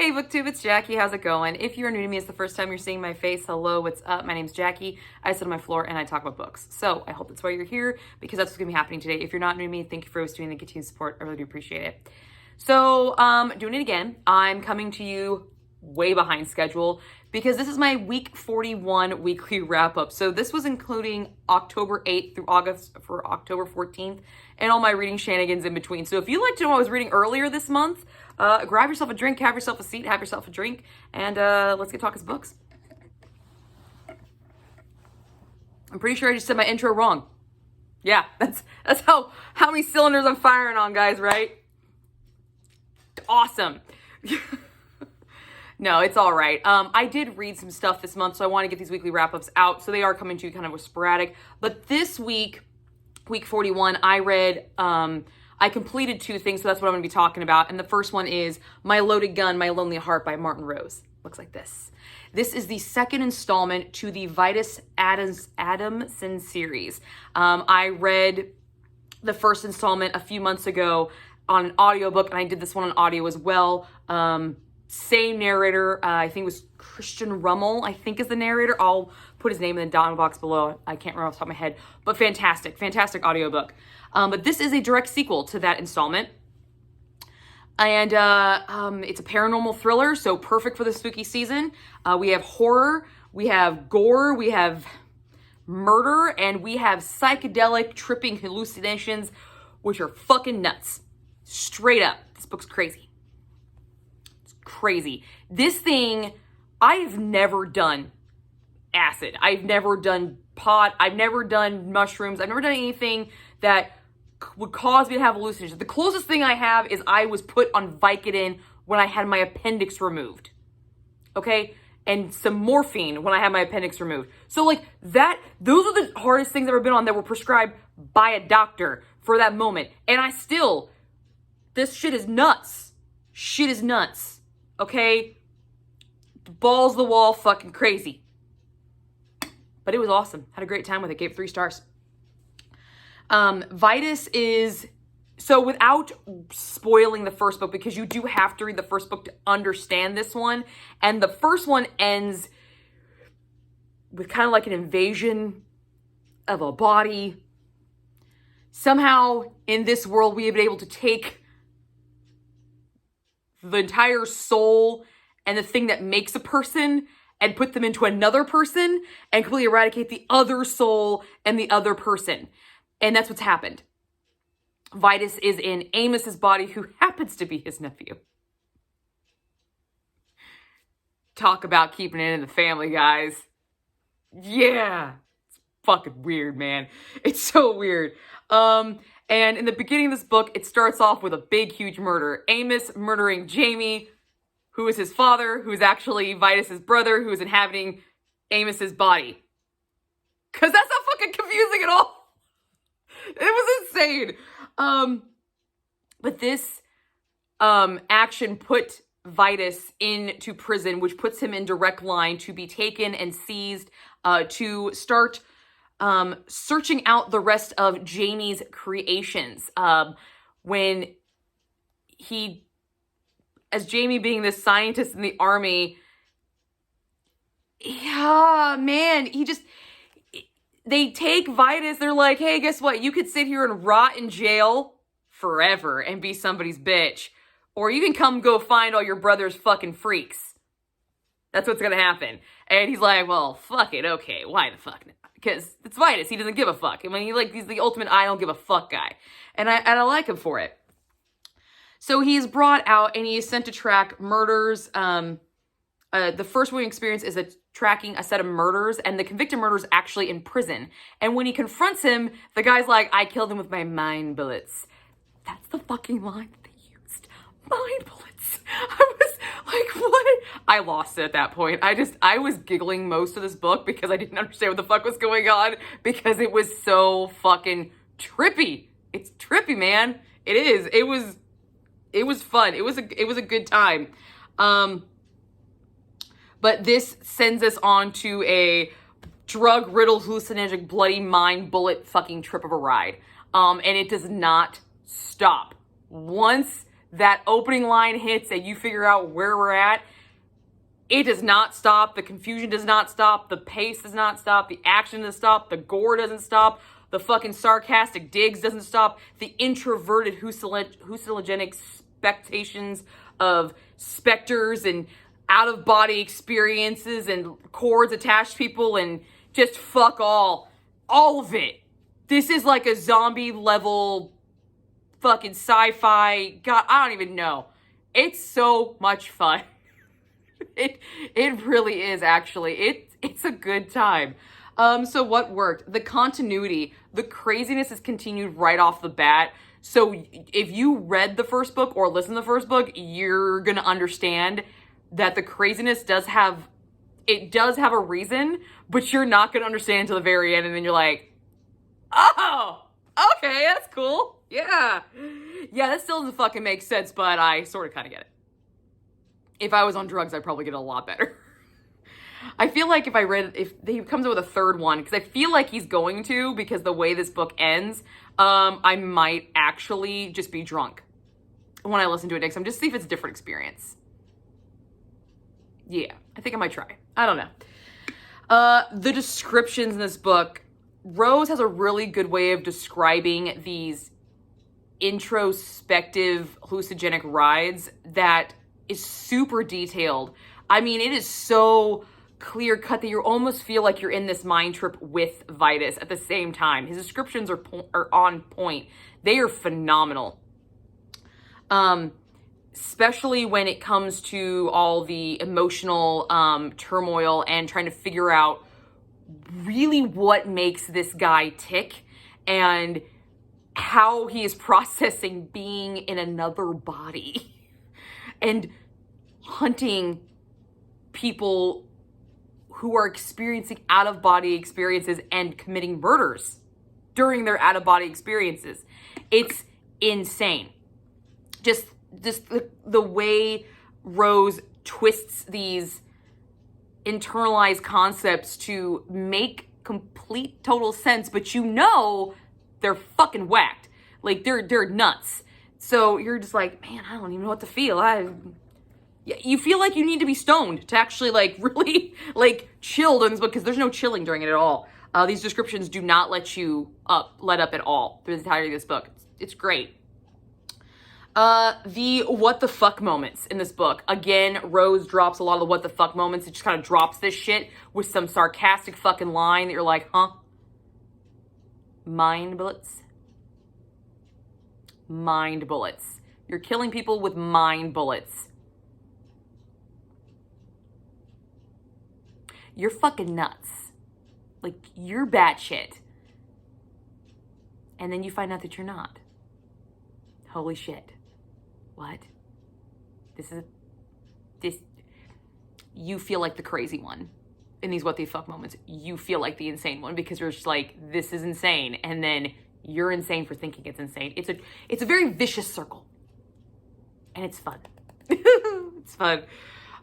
Hey BookTube, it's Jackie. How's it going? If you're new to me, it's the first time you're seeing my face. Hello, what's up? My name's Jackie. I sit on my floor and I talk about books. So I hope that's why you're here, because that's what's gonna be happening today. If you're not new to me, thank you for always doing the continued support. I really do appreciate it. So doing it again. I'm coming to you way behind schedule because this is my week 41 weekly wrap up. So this was including October 8th through August for October 14th and all my reading shenanigans in between. So if you'd like to know what I was reading earlier this month, grab yourself a drink, have yourself a seat, have yourself a drink, and let's get talking books. I'm pretty sure I just said my intro wrong. Yeah, that's how many cylinders I'm firing on, guys, right? Awesome. No, it's all right. I did read some stuff this month, so I want to get these weekly wrap-ups out. So they are coming to you kind of sporadic. But this week, week 41, I read, I completed two things, so that's what I'm going to be talking about. And the first one is My Loaded Gun, My Lonely Heart by Martin Rose. Looks like this. This is the second installment to the Vitus Adamson series. I read the first installment a few months ago on an audiobook, and I did this one on audio as well. Same narrator, I think it was Christian Rummel, I think is the narrator. I'll put his name in the down box below. I can't remember off the top of my head, but fantastic audiobook. But this is a direct sequel to that installment. And it's a paranormal thriller, so perfect for the spooky season. We have horror, we have gore, we have murder, and we have psychedelic tripping hallucinations, which are fucking nuts. Straight up, this book's crazy. Crazy. This thing, I've never done acid. I've never done pot. I've never done mushrooms. I've never done anything that would cause me to have hallucinations. The closest thing I have is I was put on Vicodin when I had my appendix removed. Okay? And some morphine when I had my appendix removed. So like that, those are the hardest things I've ever been on that were prescribed by a doctor for that moment. And I still, this shit is nuts. Shit is nuts. Okay? Balls to the wall, fucking crazy. But it was awesome. Had a great time with it. Gave it 3 stars. Vitus is, so without spoiling the first book, because you do have to read the first book to understand this one. And the first one ends with kind of like an invasion of a body. Somehow in this world, we have been able to take the entire soul and the thing that makes a person and put them into another person and completely eradicate the other soul and the other person. And that's what's happened. Vitus is in Amos's body, who happens to be his nephew. Talk about keeping it in the family, guys. Yeah. It's fucking weird, man. It's so weird. And in the beginning of this book, it starts off with a big, huge murder. Amos murdering Jamie, who is his father, who's actually Vitus's brother, who is inhabiting Amos's body. Because that's not fucking confusing at all. It was insane. But this action put Vitus into prison, which puts him in direct line to be taken and seized, to start searching out the rest of Jamie's creations. When he, as Jamie being this scientist in the army, yeah, man, they take Vitus, they're like, hey, guess what? You could sit here and rot in jail forever and be somebody's bitch. Or you can come go find all your brother's fucking freaks. That's what's gonna happen. And he's like, well, fuck it, okay, why the fuck not? Because it's Vitus, he doesn't give a fuck. I mean, he's the ultimate I don't give a fuck guy. And I like him for it. So he's brought out and he is sent to track murders. The first one we experience is tracking a set of murders, and the convicted murderer is actually in prison. And when he confronts him, the guy's like, I killed him with my mind bullets. That's the fucking line that they used. Mind bullets. I was like, what? I lost it at that point. I was giggling most of this book because I didn't understand what the fuck was going on, because it was so fucking trippy. It's trippy, man. It is. It was fun. It was a good time. But this sends us on to a drug-riddled, hallucinogenic, bloody mind bullet fucking trip of a ride. And it does not stop. Once that opening line hits and you figure out where we're at, it does not stop. The confusion does not stop. The pace does not stop. The action doesn't stop. The gore doesn't stop. The fucking sarcastic digs doesn't stop. The introverted hallucinogenic expectations of specters and out-of-body experiences and cords attached to people and just fuck all of it. This is like a zombie level fucking sci-fi. God, I don't even know. It's so much fun. It really is, actually. It's a good time. So what worked? The continuity. The craziness is continued right off the bat. So if you read the first book or listened to the first book, you're going to understand that the craziness does have a reason, but you're not going to understand until the very end. And then you're like, oh, okay, that's cool. Yeah, that still doesn't fucking make sense, but I sort of kind of get it. If I was on drugs, I'd probably get it a lot better. I feel like if he comes up with a third one, because I feel like he's going to, because the way this book ends, I might actually just be drunk when I listen to it next time, just see if it's a different experience. Yeah, I think I might try. I don't know. The descriptions in this book, Rose has a really good way of describing these introspective hallucinogenic rides that is super detailed. I mean, it is so clear cut that you almost feel like you're in this mind trip with Vitus at the same time. His descriptions are on point. They are phenomenal. Especially when it comes to all the emotional turmoil and trying to figure out really what makes this guy tick and how he is processing being in another body and hunting people who are experiencing out-of-body experiences and committing murders during their out-of-body experiences. It's insane. Just the way Rose twists these internalized concepts to make complete total sense, but you know they're fucking whacked. Like, they're nuts. So you're just like, man, I don't even know what to feel. You feel like you need to be stoned to actually, like, really, like, chill in this book, because there's no chilling during it at all. These descriptions do not let you let up at all through the entirety of this book. It's great. The what the fuck moments in this book. Again, Rose drops a lot of the what the fuck moments. It just kind of drops this shit with some sarcastic fucking line that you're like, huh? Mind bullets. Mind bullets. You're killing people with mind bullets. You're fucking nuts. Like, you're batshit. And then you find out that you're not. Holy shit. What? You feel like the crazy one in these what the fuck moments. You feel like the insane one because you're just like, this is insane. And then you're insane for thinking it's insane. It's a very vicious circle. And it's fun. It's fun.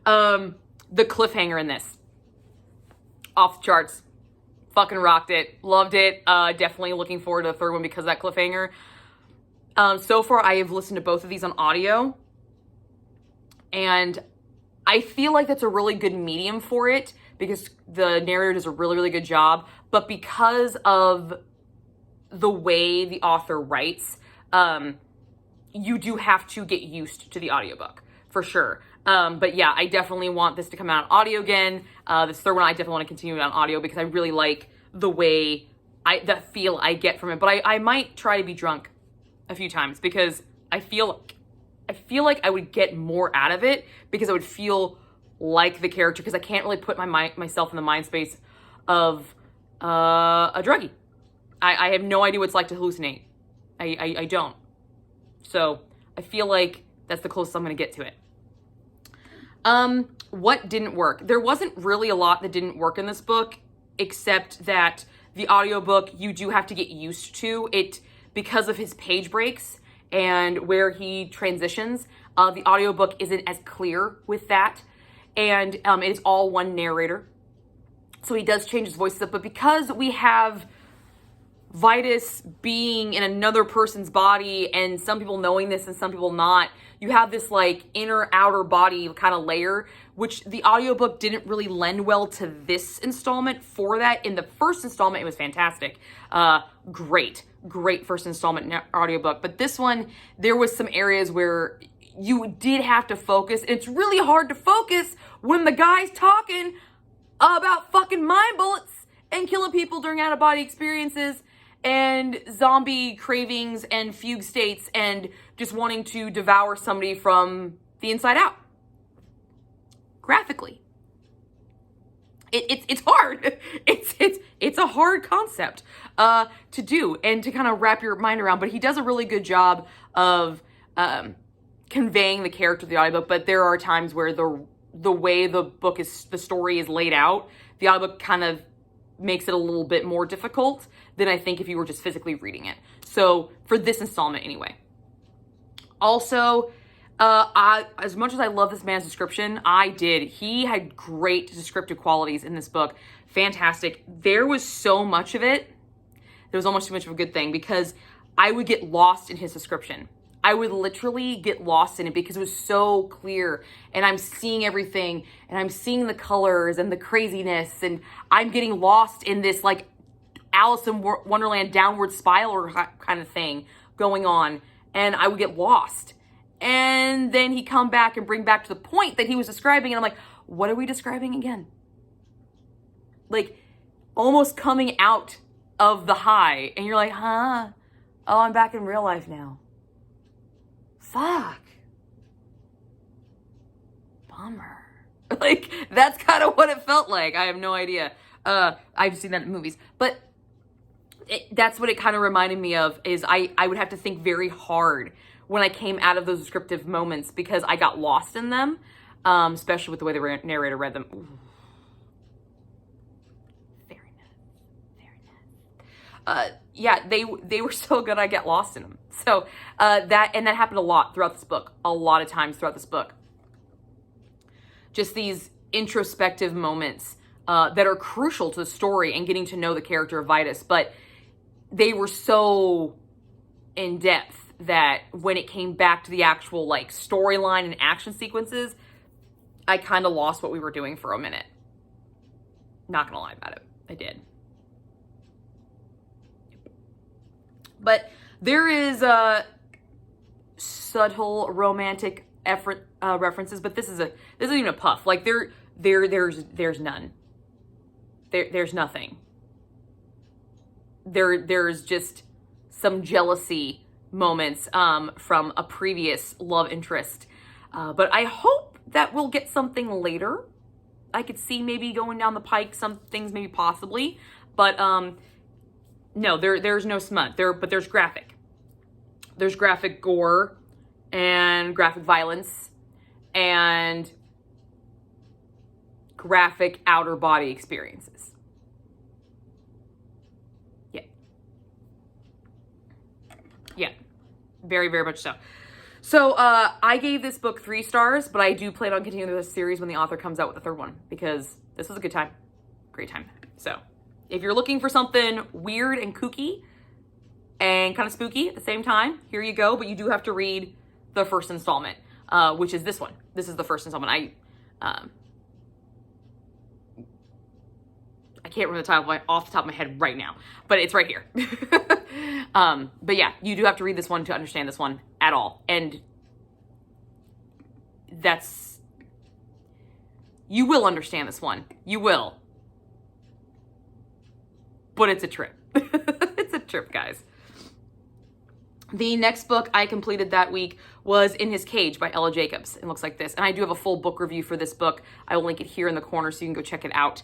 The cliffhanger in this. Off the charts. Fucking rocked it. Loved it. Definitely looking forward to the third one because of that cliffhanger. So far, I have listened to both of these on audio. And I feel like that's a really good medium for it because the narrator does a really, really good job. But because of the way the author writes, you do have to get used to the audiobook, for sure. But yeah, I definitely want this to come out on audio again. This third one, I definitely want to continue it on audio because I really like the way that feel I get from it. But I might try to be drunk a few times because I feel like I would get more out of it because I would feel like the character because I can't really put myself in the mind space of a druggie. I have no idea what it's like to hallucinate. I don't. So I feel like that's the closest I'm going to get to it. What didn't work? There wasn't really a lot that didn't work in this book, except that the audiobook, you do have to get used to it because of his page breaks and where he transitions. The audiobook isn't as clear with that. And it is all one narrator. So he does change his voices up. But because we have Vitus being in another person's body and some people knowing this and some people not, you have this like inner outer body kind of layer, which the audiobook didn't really lend well to this installment for that. In the first installment, it was fantastic. Great first installment audiobook. But this one, there was some areas where you did have to focus. And it's really hard to focus when the guy's talking about fucking mind bullets and killing people during out-of-body experiences and zombie cravings and fugue states and just wanting to devour somebody from the inside out. Graphically. It's hard. It's a hard concept to do and to kind of wrap your mind around, but he does a really good job of conveying the character of the audiobook. But there are times where the way the story is laid out, the audiobook kind of makes it a little bit more difficult than I think if you were just physically reading it. So for this installment anyway. Also, as much as I love this man's description, he had great descriptive qualities in this book. Fantastic. There was so much of it. There was almost too much of a good thing because I would get lost in his description. I would literally get lost in it because it was so clear and I'm seeing everything and I'm seeing the colors and the craziness and I'm getting lost in this like Alice in Wonderland downward spiral kind of thing going on, and I would get lost. And then he'd come back and bring back to the point that he was describing, and I'm like, what are we describing again? Like almost coming out of the high, and you're like, huh? Oh, I'm back in real life now. Fuck. Bummer. Like, that's kind of what it felt like. I have no idea. I've seen that in movies. But that's what it kind of reminded me of, is I would have to think very hard when I came out of those descriptive moments because I got lost in them, especially with the way the narrator read them. Ooh. Very nice. Yeah, they were so good I get lost in them. So that happened a lot throughout this book, a lot of times throughout this book. Just these introspective moments that are crucial to the story and getting to know the character of Vitus, but they were so in depth that when it came back to the actual like storyline and action sequences, I kind of lost what we were doing for a minute. Not gonna lie about it, I did. But there is subtle romantic references, but this isn't even a puff. Like there's none. There's nothing. There's just some jealousy moments from a previous love interest. But I hope that we'll get something later. I could see maybe going down the pike, some things maybe possibly. But no, there's no smut. But there's graphic. There's graphic gore and graphic violence and graphic outer body experiences. Yeah, very, very much so. So I gave this book 3 stars, but I do plan on continuing this series when the author comes out with the 3rd one because this was a good time. Great time. So if you're looking for something weird and kooky and kind of spooky at the same time, here you go. But you do have to read the first installment, which is this one. This is the first installment. I can't remember the title off the top of my head right now, but it's right here. But yeah, you do have to read this one to understand this one at all. And you will understand this one. You will. But it's a trip. It's a trip, guys. The next book I completed that week was In His Cage by Ella Jacobs. It looks like this. And I do have a full book review for this book. I will link it here in the corner so you can go check it out.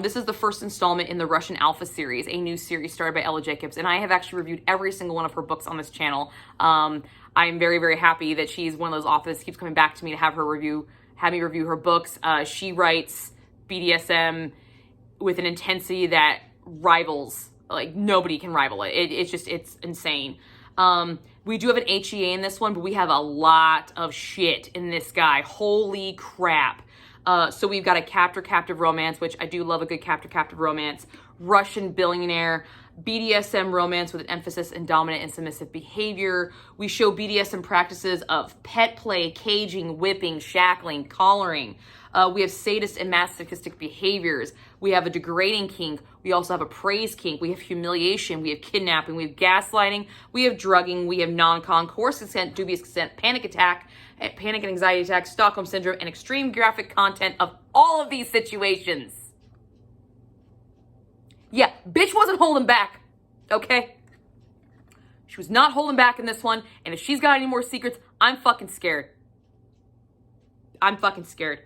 This is the first installment in the Russian Alpha series, a new series started by Ella Jacobs. And I have actually reviewed every single one of her books on this channel. I'm very, very happy that she's one of those authors that keeps coming back to me to have me review her books. She writes BDSM with an intensity that rivals, like nobody can rival it. It's insane. We do have an HEA in this one, but we have a lot of shit in this guy. Holy crap. So we've got a captive romance, which I do love a good captive romance. Russian billionaire BDSM romance with an emphasis in dominant and submissive behavior. We show BDSM practices of pet play, caging, whipping, shackling, collaring. We have sadist and masochistic behaviors. We have a degrading kink. We also have a praise kink. We have humiliation. We have kidnapping. We have gaslighting. We have drugging. We have non-con, coerced consent, dubious consent, panic and anxiety attack, Stockholm syndrome, and extreme graphic content of all of these situations. Yeah, bitch wasn't holding back, okay? She was not holding back in this one, and if she's got any more secrets, I'm fucking scared. I'm fucking scared.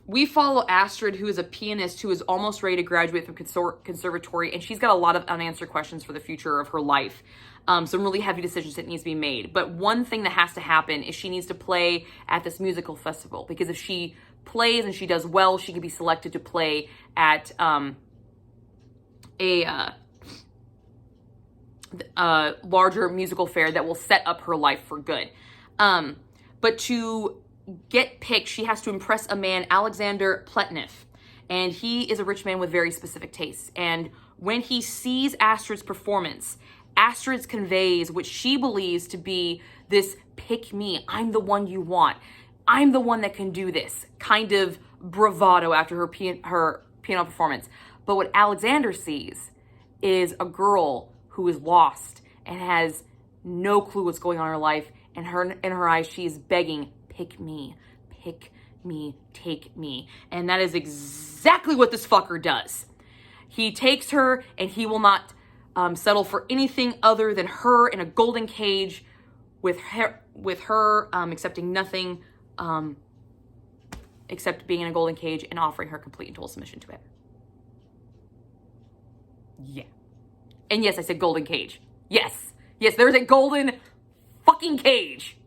We follow Astrid, who is a pianist who is almost ready to graduate from conservatory, and she's got a lot of unanswered questions for the future of her life. Some really heavy decisions that needs to be made. But one thing that has to happen is she needs to play at this musical festival, because if she plays and she does well, she can be selected to play at a larger musical fair that will set up her life for good. But to get picked, she has to impress a man, Alexander Pletnev, and he is a rich man with very specific tastes. And when he sees Astrid's performance, Astrid conveys what she believes to be this pick me, I'm the one you want, I'm the one that can do this kind of bravado after her piano performance. But what Alexander sees is a girl who is lost and has no clue what's going on in her life, and in her eyes she is begging, pick me, take me. And that is exactly what this fucker does. He takes her, and he will not settle for anything other than her in a golden cage with her accepting nothing except being in a golden cage and offering her complete and total submission to it. Yeah. And yes, I said golden cage. Yes, there's a golden fucking cage.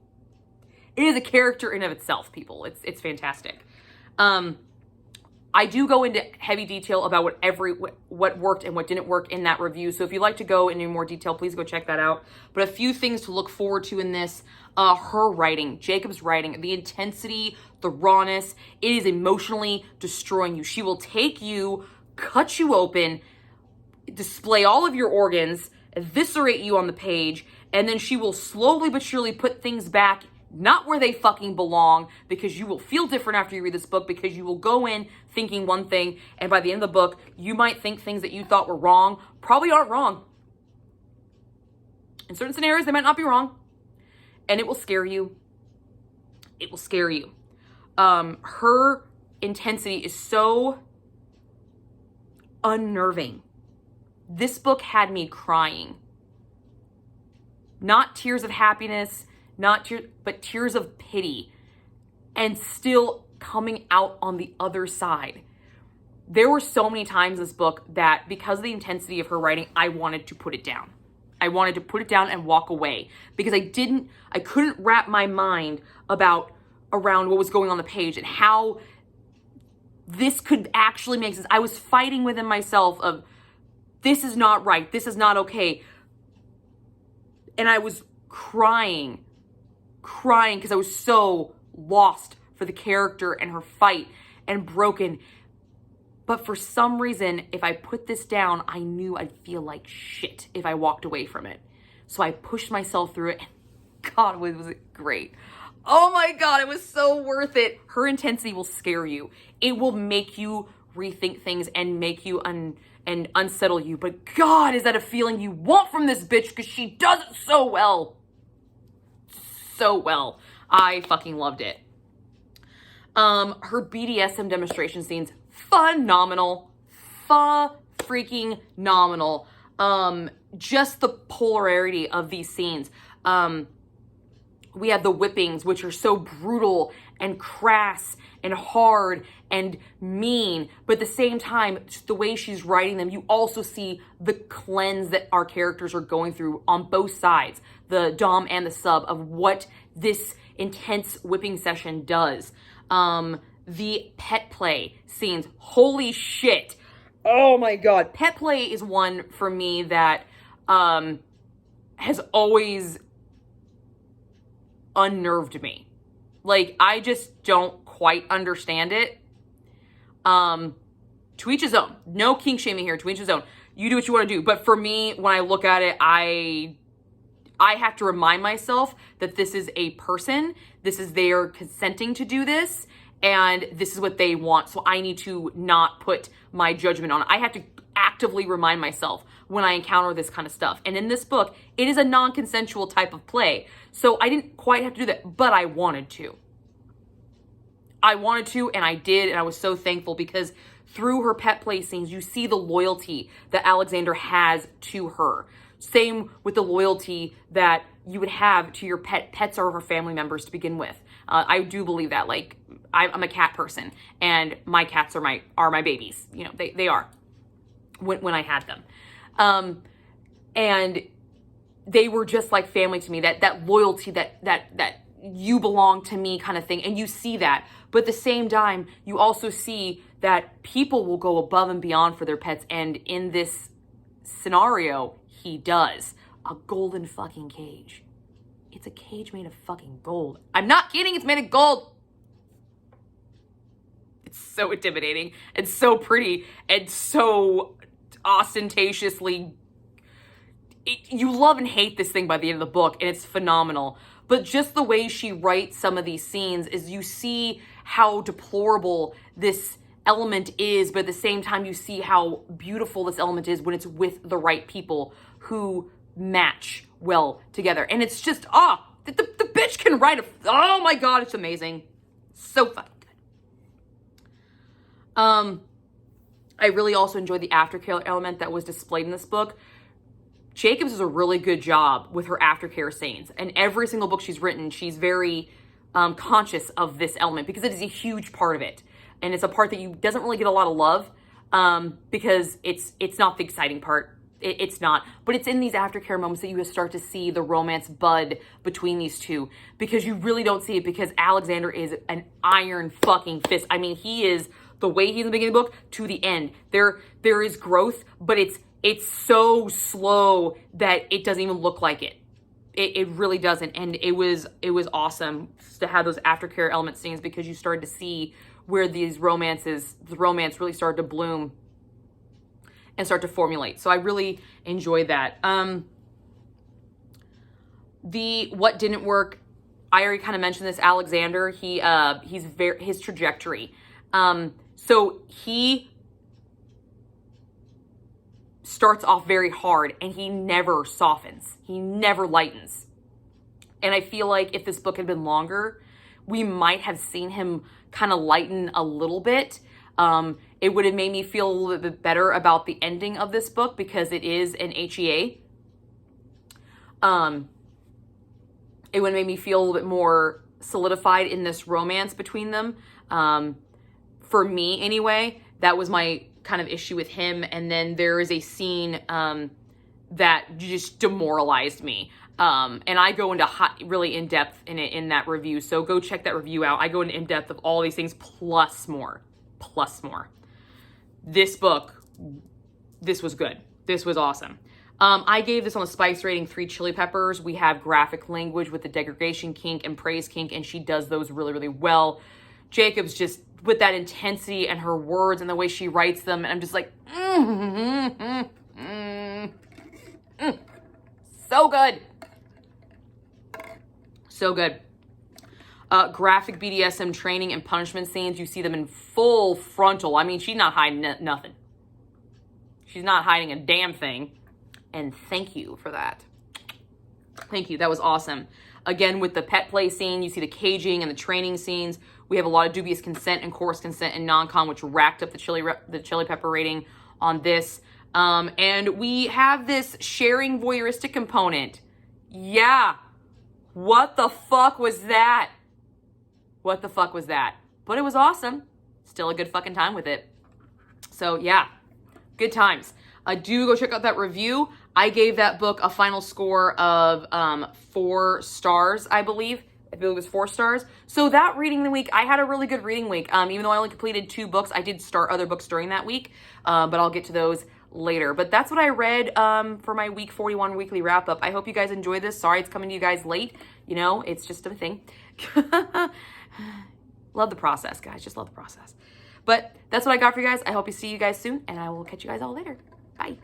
It is a character in of itself, people. It's fantastic. I do go into heavy detail about what worked and what didn't work in that review. So if you'd like to go into more detail, please go check that out. But a few things to look forward to in this: her writing, Jacob's writing, the intensity, the rawness. It is emotionally destroying you. She will take you, cut you open, display all of your organs, eviscerate you on the page, and then she will slowly but surely put things back not where they fucking belong, because you will feel different after you read this book, because you will go in thinking one thing, and by the end of the book, you might think things that you thought were wrong probably aren't wrong. In certain scenarios, they might not be wrong, and it will scare you. It will scare you. Her intensity is so unnerving. This book had me crying. Not tears of happiness, but tears of pity, and still coming out on the other side. There were so many times in this book that, because of the intensity of her writing, I wanted to put it down. I wanted to put it down and walk away, because I couldn't wrap my mind around what was going on the page and how this could actually make sense. I was fighting within myself of, this is not right, this is not okay. And I was crying because I was so lost for the character and her fight, and broken. But for some reason, if I put this down, I knew I'd feel like shit if I walked away from it. So I pushed myself through it, and God, was it great. Oh my God, it was so worth it. Her intensity will scare you. It will make you rethink things and make you and unsettle you. But God, is that a feeling you want from this bitch, because she does it so well. So well. I fucking loved it. Her BDSM demonstration scenes, phenomenal. Freaking nominal. Just the polarity of these scenes. We have the whippings, which are so brutal and crass and hard and mean, but at the same time, just the way she's writing them, you also see the cleanse that our characters are going through on both sides, the dom and the sub, of what this intense whipping session does. The pet play scenes, holy shit. Oh my God. Pet play is one for me that has always unnerved me. Like, I just don't quite understand it. To each his own. No kink shaming here, to each his own. You do what you want to do. But for me, when I look at it, I have to remind myself that this is a person, this is their consenting to do this, and this is what they want. So I need to not put my judgment on it. I have to actively remind myself when I encounter this kind of stuff. And in this book, it is a non-consensual type of play. So I didn't quite have to do that, but I wanted to. I wanted to, and I did, and I was so thankful because through her pet play scenes, you see the loyalty that Alexander has to her. Same with the loyalty that you would have to your pet. Pets are her family members to begin with. I do believe that. Like, I'm a cat person, and my cats are my babies. You know, they are when I had them, and they were just like family to me. That loyalty, that you belong to me kind of thing, and you see that. But at the same time, you also see that people will go above and beyond for their pets, and in this scenario, he does. A golden fucking cage. It's a cage made of fucking gold. I'm not kidding, it's made of gold. It's so intimidating and so pretty and so ostentatiously. You love and hate this thing by the end of the book, and it's phenomenal. But just the way she writes some of these scenes is you see how deplorable this element is, but at the same time you see how beautiful this element is when it's with the right people who match well together. And it's just, the bitch can write oh my God, it's amazing. So fucking good. I really also enjoyed the aftercare element that was displayed in this book. Jacobs does a really good job with her aftercare scenes. And every single book she's written, she's very conscious of this element because it is a huge part of it. And it's a part that doesn't really get a lot of love because it's not the exciting part. It's not. But it's in these aftercare moments that you start to see the romance bud between these two, because you really don't see it because Alexander is an iron fucking fist. I mean, he is the way he's in the beginning of the book to the end. There is growth, but it's so slow that it doesn't even look like it. It really doesn't. And it was awesome to have those aftercare element scenes because you started to see where the romance really started to bloom and start to formulate. So I really enjoyed that. What didn't work, I already kind of mentioned this. Alexander, his trajectory. So he starts off very hard and he never softens. He never lightens. And I feel like if this book had been longer, we might have seen him kind of lighten a little bit. It would have made me feel a little bit better about the ending of this book because it is an HEA. It would have made me feel a little bit more solidified in this romance between them. For me, anyway, that was my kind of issue with him. And then there is a scene that just demoralized me. And I go into really in depth in that review. So go check that review out. I go into in depth of all these things plus more. This book, this was good. This was awesome. I gave this on the spice rating 3 chili peppers. We have graphic language with the degradation kink and praise kink, and she does those really, really well. Jacobs just with that intensity and her words and the way she writes them, and I'm just like, so good. So good. Graphic BDSM training and punishment scenes. You see them in full frontal. I mean, she's not hiding nothing. She's not hiding a damn thing. And thank you for that. Thank you. That was awesome. Again, with the pet play scene, you see the caging and the training scenes. We have a lot of dubious consent and coerced consent and non-con, which racked up the chili pepper rating on this. And we have this sharing voyeuristic component. Yeah. What the fuck was that? What the fuck was that? But it was awesome. Still a good fucking time with it. So yeah, good times. Do go check out that review. I gave that book a final score of 4 stars, I believe. I believe it was 4 stars. So that reading the week, I had a really good reading week. Even though I only completed 2 books, I did start other books during that week. But I'll get to those later. But that's what I read for my week 41 weekly wrap up. I hope you guys enjoyed this. Sorry it's coming to you guys late. You know, it's just a thing. Love the process, guys. Just love the process. But that's what I got for you guys. I hope to see you guys soon, and I will catch you guys all later. Bye.